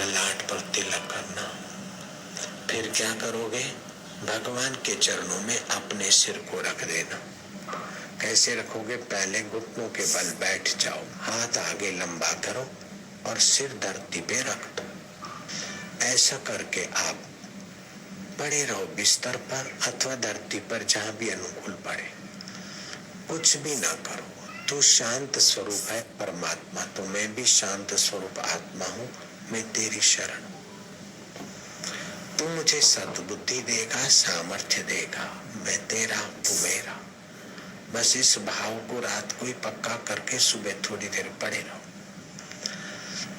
ललाट पर तिलक करना। फिर क्या करोगे? भगवान के चरणों में अपने सिर को रख देना। कैसे रखोगे? पहले घुटनों के बल बैठ जाओ, हाथ आगे लंबा करो और सिर धरती पे रख दो। ऐसा करके आप पड़े रहो बिस्तर पर अथवा धरती पर, जहां भी अनुकूल पड़े। कुछ भी ना करो। तू शांत स्वरूप है परमात्मा, तो मैं भी शांत स्वरूप आत्मा हूँ, मैं तेरी शरण। तू मुझे सद्बुद्धि देगा, सामर्थ्य देगा, मैं तेरा तू मेरा। बस इस भाव को रात को ही पक्का करके सुबह थोड़ी देर पड़े रहो।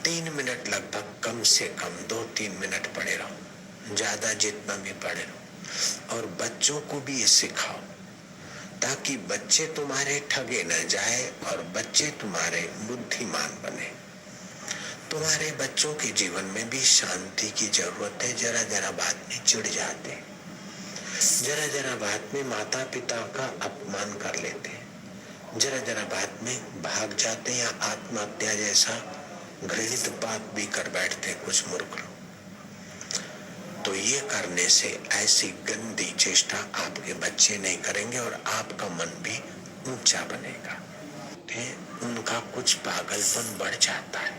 3 मिनट लगभग, कम से कम 2-3 मिनट पड़े रहो, ज्यादा जितना भी पड़े रहो। और बच्चों को भी ये सिखाओ, ताकि बच्चे तुम्हारे ठगे न जाए और बच्चे तुम्हारे बुद्धिमान बने। तुम्हारे बच्चों के जीवन में भी शांति की जरूरत है। जरा जरा बात में चिढ़ जाते, जरा जरा बात में माता पिता का अपमान कर लेते, जरा जरा बात में भाग जाते या आत्महत्या जैसा घृणित पाप भी कर बैठते कुछ मूर्ख लोग। तो ये करने से ऐसी गंदी चेष्टा आपके बच्चे नहीं करेंगे और आपका मन भी ऊंचा बनेगा। उनका कुछ पागलपन बढ़ जाता है।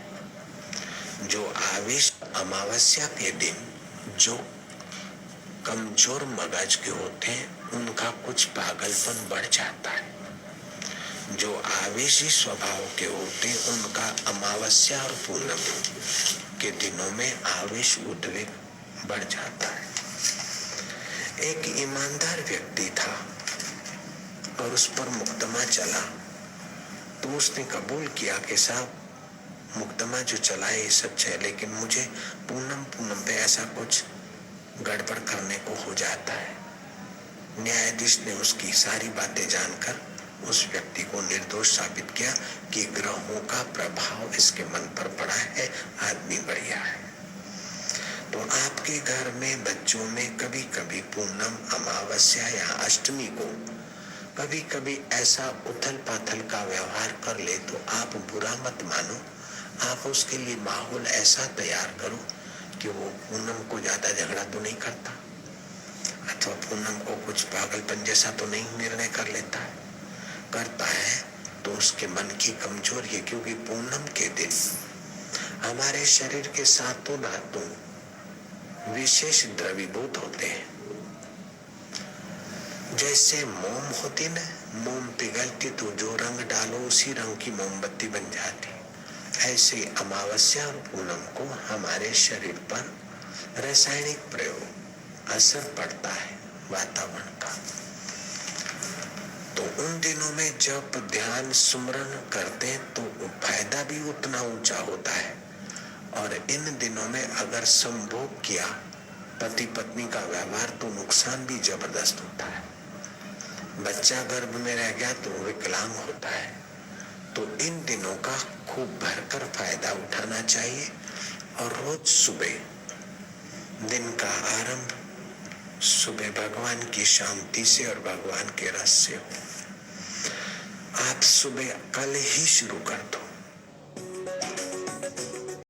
जो आवेश अमावस्या के दिन जो कमजोर मगज के होते हैं, उनका कुछ पागलपन बढ़ जाता है। जो आवेशी स्वभाव के होते, उनका अमावस्या और पूर्णिमा के दिनों में आवेश उद्वेग बढ़ जाता है। एक ईमानदार व्यक्ति था और उस पर मुकदमा चला, तो उसने कबूल किया कि साहब मुकदमा जो चला है ये सच है, लेकिन मुझे पूनम पे ऐसा कुछ गड़बड़ करने को हो जाता है। न्यायाधीश ने उसकी सारी बातें जानकर उस व्यक्ति को निर्दोष साबित किया कि ग्रहों का प्रभाव इसके मन पर पड़ा है, आदमी बढ़िया है। तो आपके घर में बच्चों में कभी कभी पूनम, अमावस्या या अष्टमी को कभी कभी ऐसा उथल पाथल का व्यवहार कर ले, तो आप बुरा मत मानो। आप उसके लिए माहौल ऐसा तैयार करो कि वो पूनम को ज्यादा झगड़ा तो नहीं करता, अथवा पूनम को कुछ पागलपन जैसा तो नहीं निर्णय कर लेता है। करता है तो उसके मन की कमजोरी है, क्योंकि पूनम के दिन हमारे शरीर के सातों धातु विशेष द्रवीभूत होते हैं। जैसे मोम होती ना, मोम पिघलती तो जो रंग डालो उसी रंग की मोमबत्ती बन जाती। ऐसे अमावस्या और पूनम को हमारे शरीर पर रासायनिक प्रयोग असर पड़ता है वातावरण का। तो उन दिनों में जब ध्यान सुमरन करते हैं तो फायदा भी उतना ऊंचा होता है। और इन दिनों में अगर संभोग किया पति पत्नी का व्यवहार, तो नुकसान भी जबरदस्त होता है। बच्चा गर्भ में रह गया तो विकलांग होता है। तो इन दिनों का खूब भरकर फायदा उठाना चाहिए और रोज सुबह दिन का आरंभ सुबह भगवान की शांति से और भगवान के रस से हो। आप सुबह कल ही शुरू कर दो।